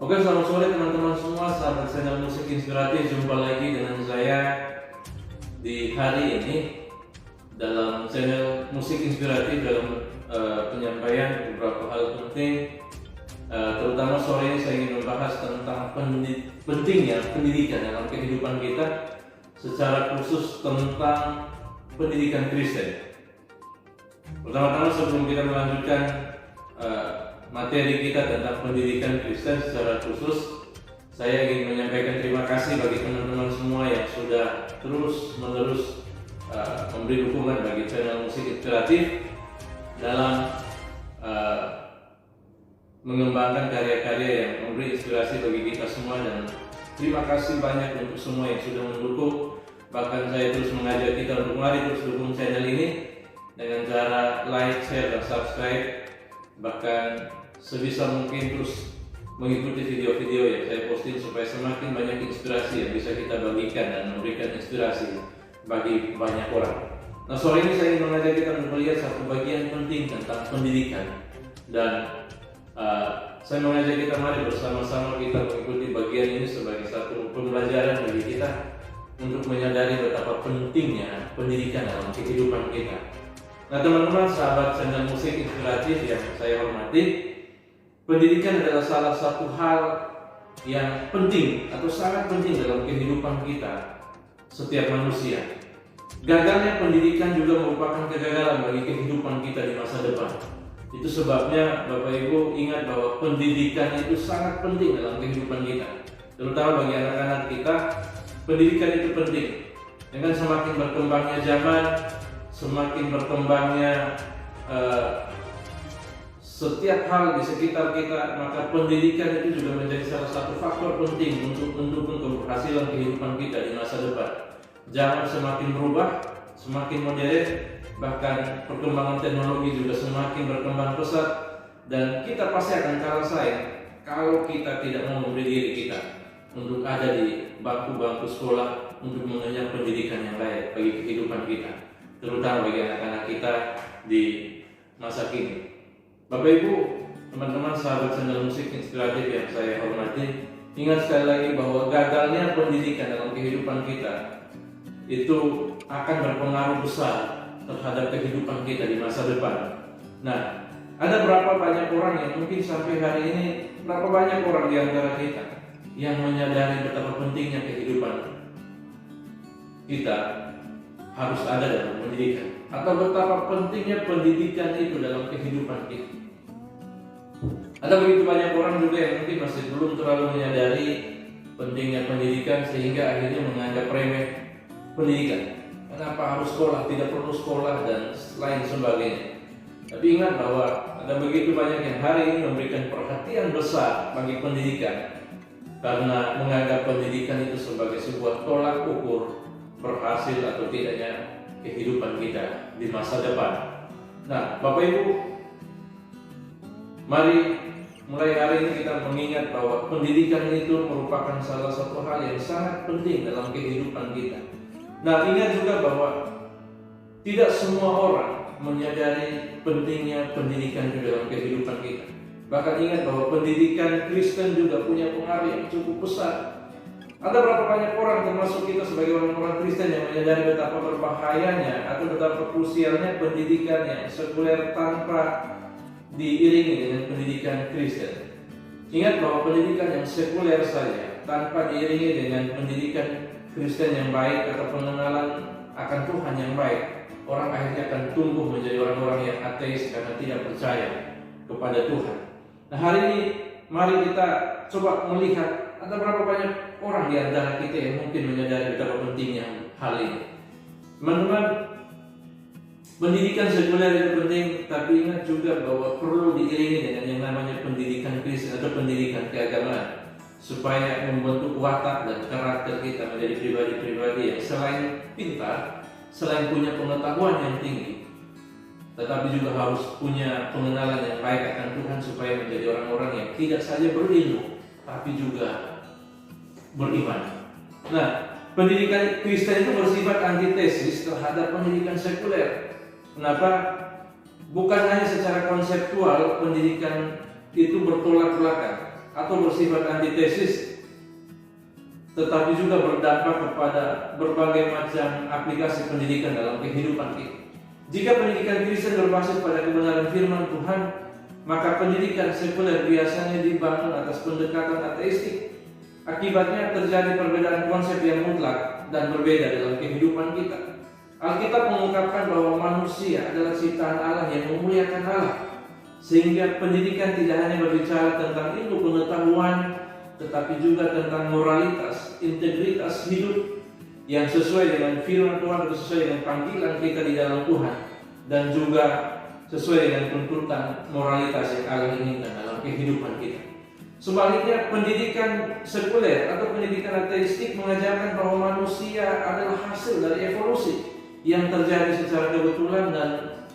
Oke, selamat sore teman-teman semua, sahabat channel musik inspiratif. Jumpa lagi dengan saya di hari ini dalam channel musik inspiratif dalam penyampaian beberapa hal penting. Terutama sore ini saya ingin membahas tentang pentingnya pendidikan dalam kehidupan kita, secara khusus tentang pendidikan Kristen. Pertama-tama sebelum kita melanjutkan materi kita tentang pendidikan Kristen secara khusus, saya ingin menyampaikan terima kasih bagi teman-teman semua yang sudah terus-menerus memberi dukungan bagi channel musik inspiratif dalam mengembangkan karya-karya yang memberi inspirasi bagi kita semua, dan terima kasih banyak untuk semua yang sudah mendukung. Bahkan saya terus mengajak kita untuk mari terus dukung channel ini dengan cara like, share, dan subscribe. Bahkan sebisa mungkin terus mengikuti video-video yang saya posting supaya semakin banyak inspirasi yang bisa kita bagikan dan memberikan inspirasi bagi banyak orang. Nah, sore ini saya ingin mengajak kita untuk melihat satu bagian penting tentang pendidikan, dan saya mengajak kita mari bersama-sama kita mengikuti bagian ini sebagai satu pembelajaran bagi kita untuk menyadari betapa pentingnya pendidikan dalam kehidupan kita. Nah, teman-teman sahabat channel musik inspiratif yang saya hormati, pendidikan adalah salah satu hal yang penting atau sangat penting dalam kehidupan kita setiap manusia. Gagalnya pendidikan juga merupakan kegagalan bagi kehidupan kita di masa depan. Itu sebabnya Bapak Ibu ingat bahwa pendidikan itu sangat penting dalam kehidupan kita, terutama bagi anak-anak kita. Pendidikan itu penting. Dengan semakin berkembangnya zaman, semakin berkembangnya setiap hal di sekitar kita, maka pendidikan itu juga menjadi salah satu faktor penting untuk mendukung keberhasilan kehidupan kita di masa depan. Zaman semakin berubah, semakin modern, bahkan perkembangan teknologi juga semakin berkembang pesat, dan kita pasti akan kalah saing kalau kita tidak mau memberi diri kita untuk ada di bangku-bangku sekolah untuk mengenyam pendidikan yang layak bagi kehidupan kita, terutama bagi anak-anak kita di masa kini. Bapak Ibu, teman-teman sahabat channel musik inspiratif yang saya hormati, ingat sekali lagi bahwa gagalnya pendidikan dalam kehidupan kita itu akan berpengaruh besar terhadap kehidupan kita di masa depan. Nah, ada berapa banyak orang yang mungkin sampai hari ini, berapa banyak orang di antara kita yang menyadari betapa pentingnya kehidupan kita harus ada dalam pendidikan, atau betapa pentingnya pendidikan itu dalam kehidupan kita. Ada begitu banyak orang juga yang mungkin masih belum terlalu menyadari pentingnya pendidikan, sehingga akhirnya menganggap remeh pendidikan. Kenapa harus sekolah, tidak perlu sekolah, dan lain sebagainya. Tapi ingat bahwa ada begitu banyak yang hari ini memberikan perhatian besar bagi pendidikan, karena menganggap pendidikan itu sebagai sebuah tolak ukur berhasil atau tidaknya kehidupan kita di masa depan. Nah, Bapak Ibu, mari mulai hari ini kita mengingat bahwa pendidikan itu merupakan salah satu hal yang sangat penting dalam kehidupan kita. Nah, ingat juga bahwa tidak semua orang menyadari pentingnya pendidikan itu dalam kehidupan kita. Bahkan ingat bahwa pendidikan Kristen juga punya pengaruh yang cukup besar. Ada berapa banyak orang, termasuk kita sebagai orang-orang Kristen, yang menyadari betapa berbahayanya atau betapa krusialnya pendidikan yang sekuler tanpa diiringi dengan pendidikan Kristen. Ingat bahwa pendidikan yang sekuler saja tanpa diiringi dengan pendidikan Kristen yang baik atau pengenalan akan Tuhan yang baik, orang akhirnya akan tumbuh menjadi orang-orang yang ateis karena tidak percaya kepada Tuhan. Nah, hari ini mari kita coba melihat ada berapa banyak orang di antara kita yang mungkin menyadari betapa pentingnya hal ini. Teman-teman, pendidikan sekuler itu penting, tapi ingat juga bahwa perlu diiringi dengan yang namanya pendidikan Kristen atau pendidikan keagamaan, supaya membentuk watak dan karakter kita menjadi pribadi-pribadi yang selain pintar, selain punya pengetahuan yang tinggi, tetapi juga harus punya pengenalan yang baik akan Tuhan, supaya menjadi orang-orang yang tidak saja berilmu, tapi juga beriman. Nah, pendidikan Kristen itu bersifat antitesis terhadap pendidikan sekuler. Kenapa? Bukan hanya secara konseptual pendidikan itu bertolak belakang, atau bersifat antitesis, tetapi juga berdampak kepada berbagai macam aplikasi pendidikan dalam kehidupan kita. Jika pendidikan Kristen berbasis pada kebenaran firman Tuhan, maka pendidikan sekuler biasanya dibangun atas pendekatan ateistik. Akibatnya terjadi perbedaan konsep yang mutlak dan berbeda dalam kehidupan kita. Alkitab mengungkapkan bahwa manusia adalah ciptaan Allah yang memuliakan Allah, sehingga pendidikan tidak hanya berbicara tentang ilmu pengetahuan, tetapi juga tentang moralitas, integritas hidup yang sesuai dengan firman Tuhan, sesuai dengan panggilan kita di dalam Tuhan, dan juga sesuai dengan tuntutan moralitas yang Allah inginkan dalam kehidupan kita. Sebaliknya, pendidikan sekuler atau pendidikan ateistik mengajarkan bahwa manusia adalah hasil dari evolusi yang terjadi secara kebetulan dan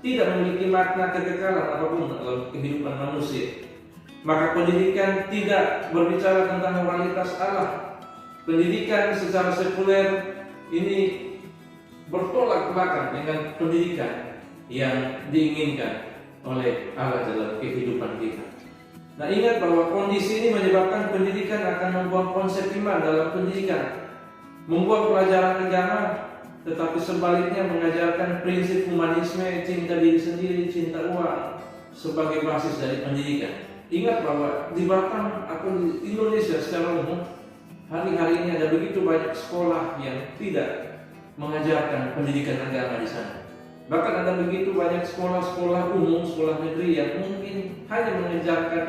tidak memiliki makna kekekalan apapun dalam kehidupan manusia. Maka pendidikan tidak berbicara tentang moralitas Allah. Pendidikan secara sekuler ini bertolak belakang dengan pendidikan yang diinginkan oleh Allah dalam kehidupan kita. Nah, ingat bahwa kondisi ini menyebabkan pendidikan akan membuang konsep iman dalam pendidikan, membuang pelajaran agama, tetapi sebaliknya mengajarkan prinsip humanisme, cinta diri sendiri, cinta uang sebagai basis dari pendidikan. Ingat bahwa di Batam atau di Indonesia secara umum, hari-hari ini ada begitu banyak sekolah yang tidak mengajarkan pendidikan agama di sana. Bahkan ada begitu banyak sekolah-sekolah umum, sekolah negeri yang mungkin hanya mengajarkan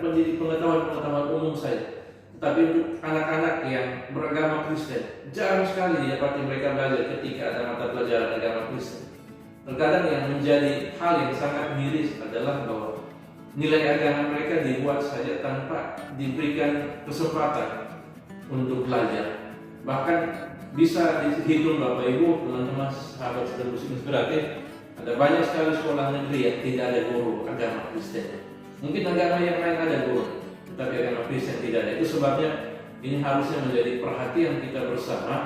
pengetahuan umum saja. Tapi untuk anak-anak yang beragama Kristen, jarang sekali didapati mereka belajar ketika ada mata pelajaran agama Kristen. Terkadang yang menjadi hal yang sangat miris adalah bahwa nilai agama mereka dibuat saja tanpa diberikan kesempatan untuk belajar. Bahkan bisa dihitung Bapak Ibu, teman-teman, sahabat sedulur inspiratif, ada banyak sekali sekolah negeri yang tidak ada guru agama Kristen. Mungkin agama yang lain ada guru, tetapi agama Kristen tidak ada. Itu sebabnya ini harusnya menjadi perhatian kita bersama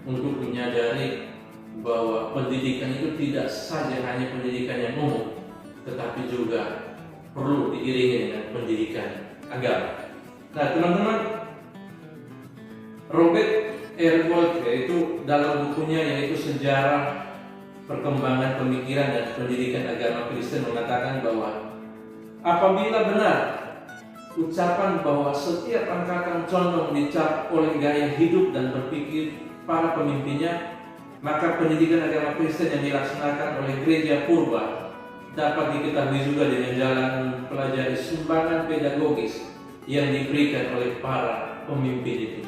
untuk menyadari bahwa pendidikan itu tidak saja hanya pendidikan yang umum, tetapi juga perlu diiringi dengan pendidikan agama. Nah, teman-teman, Robert R. Gold yaitu dalam bukunya yaitu Sejarah Perkembangan Pemikiran dan Pendidikan Agama Kristen mengatakan bahwa apabila benar ucapan bahwa setiap angkatan condong dicap oleh gaya hidup dan berpikir para pemimpinnya, maka pendidikan agama Kristen yang dilaksanakan oleh gereja purba dapat diketahui juga dengan jalan mempelajari sumbangan pedagogis yang diberikan oleh para pemimpin itu.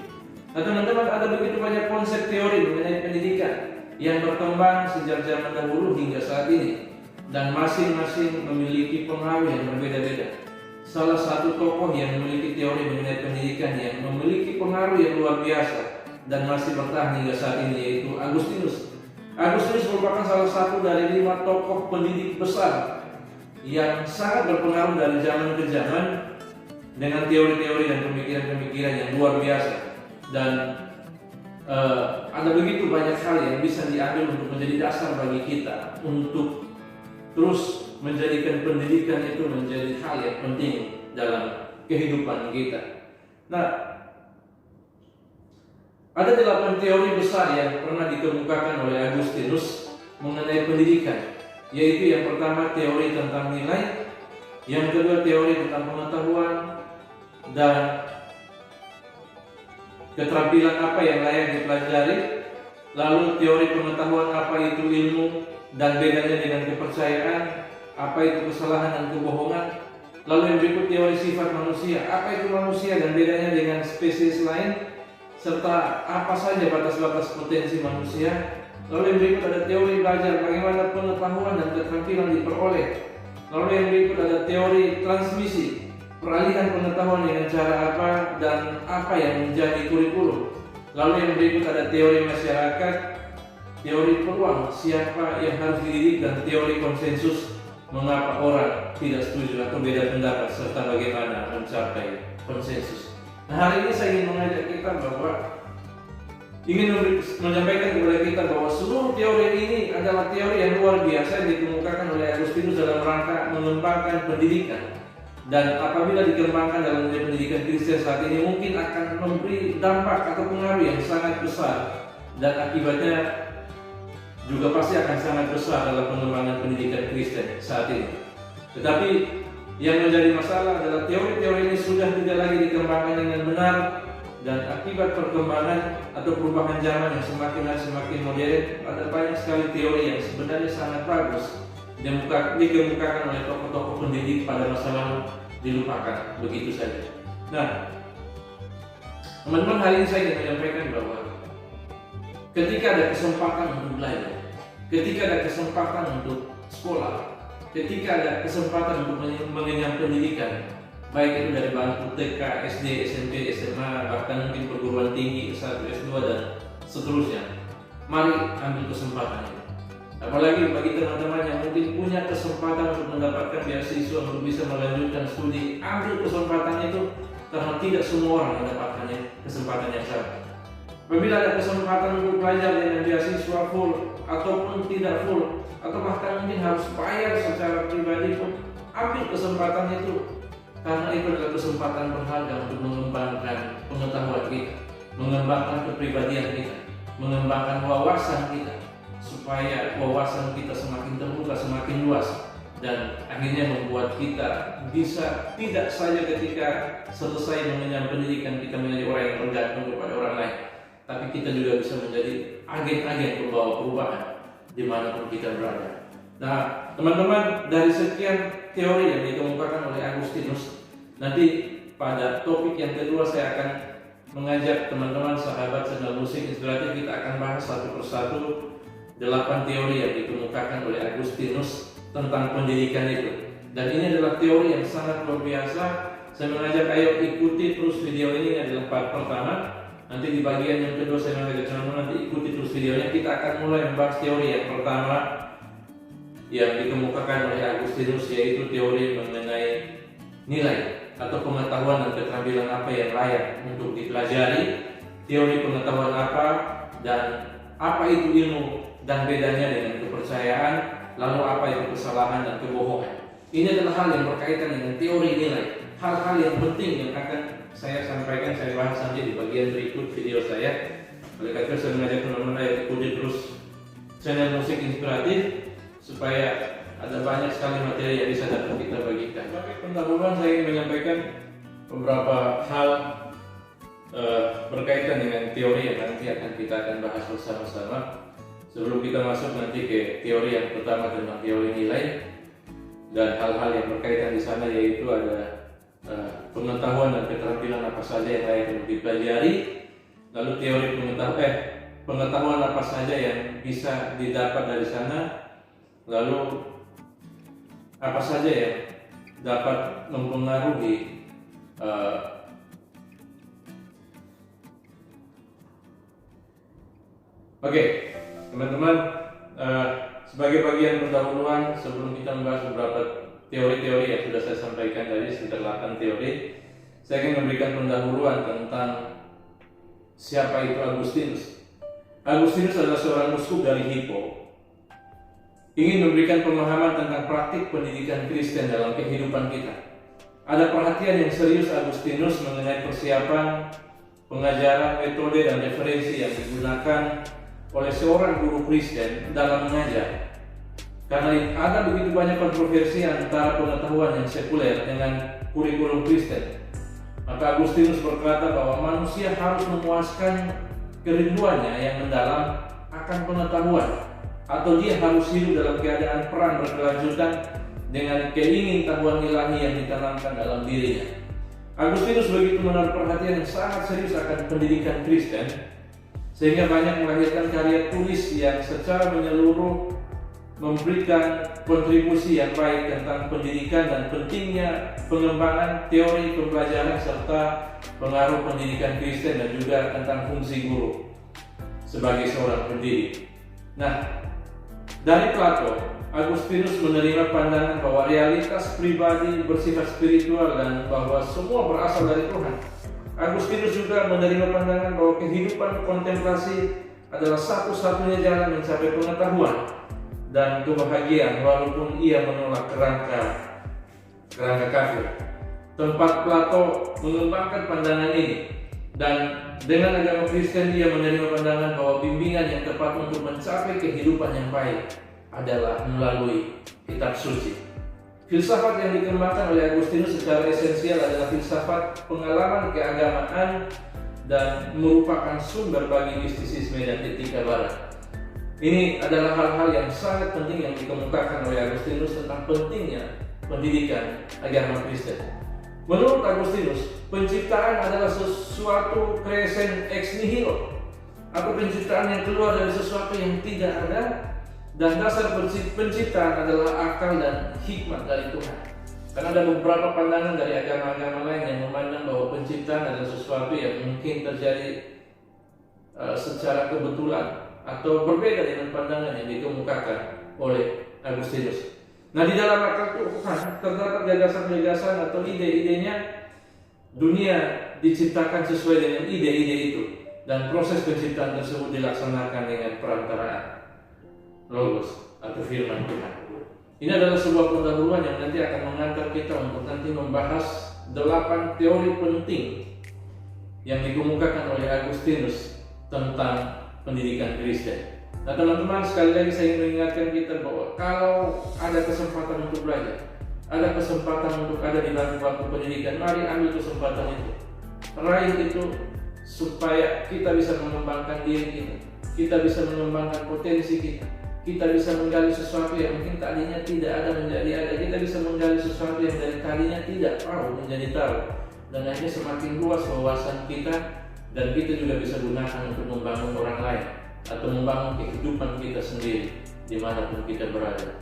Nah, teman-teman, ada begitu banyak konsep teori mengenai pendidikan yang berkembang sejak zaman dahulu hingga saat ini, dan masing-masing memiliki pengaruh yang berbeda-beda. Salah satu tokoh yang memiliki teori mengenai pendidikan yang memiliki pengaruh yang luar biasa dan masih bertahan hingga saat ini yaitu Agustinus. Agustinus merupakan salah satu dari 5 tokoh pendidik besar yang sangat berpengaruh dari zaman ke zaman dengan teori-teori dan pemikiran-pemikiran yang luar biasa. Dan ada begitu banyak hal yang bisa diambil untuk menjadi dasar bagi kita untuk terus menjadikan pendidikan itu menjadi hal yang penting dalam kehidupan kita. Nah, ada 8 teori besar yang pernah dikemukakan oleh Agustinus mengenai pendidikan, yaitu yang pertama teori tentang nilai, yang kedua teori tentang pengetahuan dan keterampilan apa yang layak dipelajari, lalu teori pengetahuan apa itu ilmu dan bedanya dengan kepercayaan, apa itu kesalahan dan kebohongan, lalu yang berikut teori sifat manusia, apa itu manusia dan bedanya dengan spesies lain, serta apa saja batas-batas potensi manusia. Lalu yang berikut ada teori belajar, bagaimana pengetahuan dan keterampilan diperoleh. Lalu yang berikut ada teori transmisi, peralihan pengetahuan dengan cara apa dan apa yang menjadi kurikulum. Lalu yang berikut ada teori masyarakat, teori peluang, siapa yang harus dididik, dan teori konsensus, mengapa orang tidak setuju atau beda pendapat serta bagaimana mencapai konsensus. Nah, hari ini saya ingin mengajak kita bahwa ingin menyampaikan kepada kita bahwa seluruh teori ini adalah teori yang luar biasa yang dikemukakan oleh Agustinus dalam rangka mengembangkan pendidikan. Dan apabila dikembangkan dalam dunia pendidikan Kristen saat ini mungkin akan memberi dampak atau pengaruh yang sangat besar, dan akibatnya juga pasti akan sangat besar dalam pengembangan pendidikan Kristen saat ini. Tetapi yang menjadi masalah adalah teori-teori ini sudah tidak lagi dikembangkan dengan benar, dan akibat perkembangan atau perubahan zaman yang semakin hari semakin modern, ada banyak sekali teori yang sebenarnya sangat bagus dikemukakan oleh tokoh-tokoh pendidik pada masa lalu dilupakan begitu saja. Nah, teman-teman, hari ini saya ingin menyampaikan bahwa ketika ada kesempatan untuk belajar, ketika ada kesempatan untuk sekolah, ketika ada kesempatan untuk mengenyam pendidikan, baik itu dari bangku TK, SD, SMP, SMA, bahkan mungkin perguruan tinggi, S1, S2, dan seterusnya, mari ambil kesempatan itu. Apalagi bagi teman-teman yang mungkin punya kesempatan untuk mendapatkan beasiswa untuk bisa melanjutkan studi, ambil kesempatan itu, karena tidak semua orang mendapatkan kesempatan yang sama. Apabila ada kesempatan untuk belajar dengan beasiswa full ataupun tidak full, atau bahkan mungkin harus bayar secara pribadi pun, ambil kesempatan itu, karena itu adalah kesempatan berharga untuk mengembangkan pengetahuan kita, mengembangkan kepribadian kita, mengembangkan wawasan kita, supaya wawasan kita semakin terbuka, semakin luas, dan akhirnya membuat kita bisa tidak saja ketika selesai mengenyam pendidikan kita menjadi orang yang bergantung kepada orang lain, tapi kita juga bisa menjadi agen-agen pembawa perubahan dimanapun kita berada. Nah, teman-teman, dari sekian teori yang dikemukakan oleh Agustinus, nanti pada topik yang kedua saya akan mengajak teman-teman sahabat channel musik inspiratif, kita akan bahas satu persatu 8 teori yang dikemukakan oleh Agustinus tentang pendidikan itu. Dan ini adalah teori yang sangat luar biasa. Saya mengajak ayo ikuti terus video ini adalah part pertama. Nanti di bagian yang kedua saya mengajak teman-teman nanti ikuti terus videonya. Kita akan mulai membahas teori yang pertama yang dikemukakan oleh Agustinus, yaitu teori mengenai nilai atau pengetahuan dan keterampilan apa yang layak untuk dipelajari, teori pengetahuan apa, dan apa itu ilmu dan bedanya dengan kepercayaan, lalu apa itu kesalahan dan kebohongan. Ini adalah hal yang berkaitan dengan teori nilai, hal-hal yang penting yang akan saya sampaikan, saya bahas nanti di bagian berikut video saya. Oleh karena itu saya mengajak teman-teman ayo ikuti terus channel musik inspiratif supaya ada banyak sekali materi yang bisa dapat kita bagikan. Sebagai pendahuluan saya ingin menyampaikan beberapa hal berkaitan dengan teori yang nanti kita bahas bersama-sama. Sebelum kita masuk nanti ke teori yang pertama tentang teori nilai dan hal-hal yang berkaitan di sana, yaitu ada pengetahuan dan keterampilan apa saja yang layak untuk dipelajari, lalu teori pengetahuan apa saja yang bisa didapat dari sana, lalu apa saja yang dapat mempengaruhi teman-teman, sebagai bagian pendahuluan sebelum kita membahas beberapa teori-teori yang sudah saya sampaikan tadi, sekitar 8 teori, saya ingin memberikan pendahuluan tentang siapa itu Agustinus. Agustinus adalah seorang uskup dari Hippo, ingin memberikan pemahaman tentang praktik pendidikan Kristen dalam kehidupan kita. Ada perhatian yang serius Agustinus mengenai persiapan, pengajaran, metode, dan referensi yang digunakan oleh seorang guru Kristen dalam mengajar. Karena ada begitu banyak kontroversi antara pengetahuan yang sekuler dengan kurikulum Kristen, maka Agustinus berkata bahwa manusia harus memuaskan kerinduannya yang mendalam akan pengetahuan, atau dia harus hidup dalam keadaan perang berkelanjutan dengan keingintahuan ilahi yang ditanamkan dalam dirinya. Agustinus begitu menaruh perhatian yang sangat serius akan pendidikan Kristen, sehingga banyak melahirkan karya tulis yang secara menyeluruh memberikan kontribusi yang baik tentang pendidikan dan pentingnya pengembangan teori pembelajaran serta pengaruh pendidikan Kristen, dan juga tentang fungsi guru sebagai seorang pendidik. Nah, dari Plato, Agustinus menerima pandangan bahwa realitas pribadi bersifat spiritual dan bahwa semua berasal dari Tuhan. Agustinus juga menerima pandangan bahwa kehidupan kontemplasi adalah satu-satunya jalan mencapai pengetahuan dan kebahagiaan, walaupun ia menolak kerangka kafir. tempat Plato mengembangkan pandangan ini, dan dengan agama Kristen dia menerima pandangan bahwa bimbingan yang tepat untuk mencapai kehidupan yang baik adalah melalui kitab suci. Filsafat yang dikembangkan oleh Agustinus secara esensial adalah filsafat pengalaman keagamaan dan merupakan sumber bagi mistisisme dan etika barat. Ini adalah hal-hal yang sangat penting yang dikemukakan oleh Agustinus tentang pentingnya pendidikan agama Kristen. Menurut Agustinus, penciptaan adalah sesuatu creation ex nihilo, atau penciptaan yang keluar dari sesuatu yang tidak ada, dan dasar penciptaan adalah akal dan hikmat dari Tuhan. Karena ada beberapa pandangan dari agama-agama lain yang memandang bahwa penciptaan adalah sesuatu yang mungkin terjadi secara kebetulan atau berbeda dengan pandangan yang dikemukakan oleh Agustinus. Nah, di dalam akal Tuhan terdapat gagasan-gagasan atau ide-idenya. Dunia diciptakan sesuai dengan ide-ide itu, dan proses penciptaan tersebut dilaksanakan dengan perantaraan Logos atau firman Tuhan. Ini adalah sebuah pendahuluan yang nanti akan mengantar kita untuk nanti membahas 8 teori penting yang dikemukakan oleh Agustinus tentang pendidikan Kristen. Nah, teman-teman, sekali lagi saya ingin mengingatkan kita bahwa kalau ada kesempatan untuk belajar, ada kesempatan untuk ada di bangku pendidikan, mari ambil kesempatan itu. Raih itu supaya kita bisa mengembangkan diri kita bisa mengembangkan potensi kita bisa menggali sesuatu yang mungkin tadinya tidak ada menjadi ada, kita bisa menggali sesuatu yang dari tadinya tidak tahu menjadi tahu, dan akhirnya semakin luas wawasan kita, dan kita juga bisa gunakan untuk membangun orang lain atau membangun kehidupan kita sendiri dimanapun kita berada.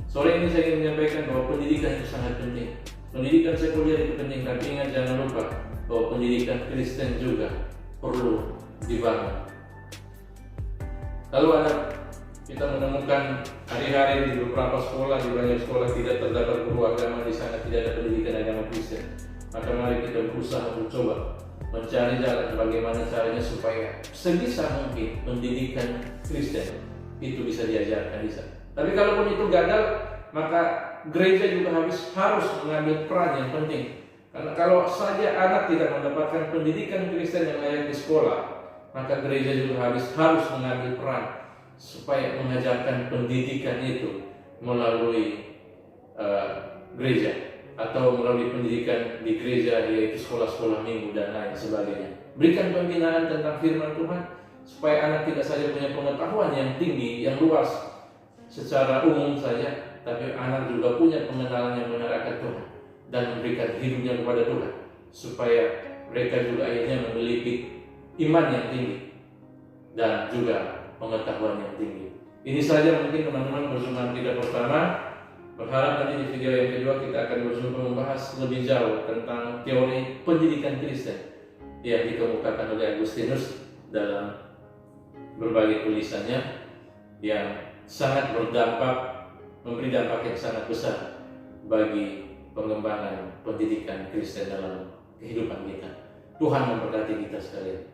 Sore ini saya ingin menyampaikan bahwa pendidikan itu sangat penting. Pendidikan sekuler itu penting, tapi ingat, jangan lupa bahwa pendidikan Kristen juga perlu dibangun. Lalu kita menemukan hari-hari di beberapa sekolah, di banyak sekolah tidak terdapat guru agama, di sana tidak ada pendidikan agama Kristen. Maka mari kita berusaha mencoba mencari jalan bagaimana caranya supaya sebisa mungkin pendidikan Kristen itu bisa diajarkan di sana. Tapi kalaupun itu gagal, maka gereja juga harus mengambil peran yang penting. Karena kalau saja anak tidak mendapatkan pendidikan Kristen yang layak di sekolah, maka gereja juga harus mengambil peran supaya mengajarkan pendidikan itu melalui gereja, atau melalui pendidikan di gereja, yaitu sekolah-sekolah minggu dan lain sebagainya. Berikan pembinaan tentang firman Tuhan supaya anak tidak saja punya pengetahuan yang tinggi, yang luas secara umum saja, tapi anak juga punya pengenalan yang benar akan Tuhan dan memberikan hidupnya kepada Tuhan, supaya mereka juga akhirnya memiliki iman yang tinggi dan juga pengetahuan yang tinggi. Ini saja mungkin teman-teman perjumpaan kita pertama. Berharap nanti di video yang kedua kita akan berjumpa membahas lebih jauh tentang teori pendidikan Kristen yang dikemukakan oleh Agustinus dalam berbagai tulisannya yang sangat berdampak, memberi dampak yang sangat besar bagi pengembangan pendidikan Kristen dalam kehidupan kita. Tuhan memberkati kita sekalian.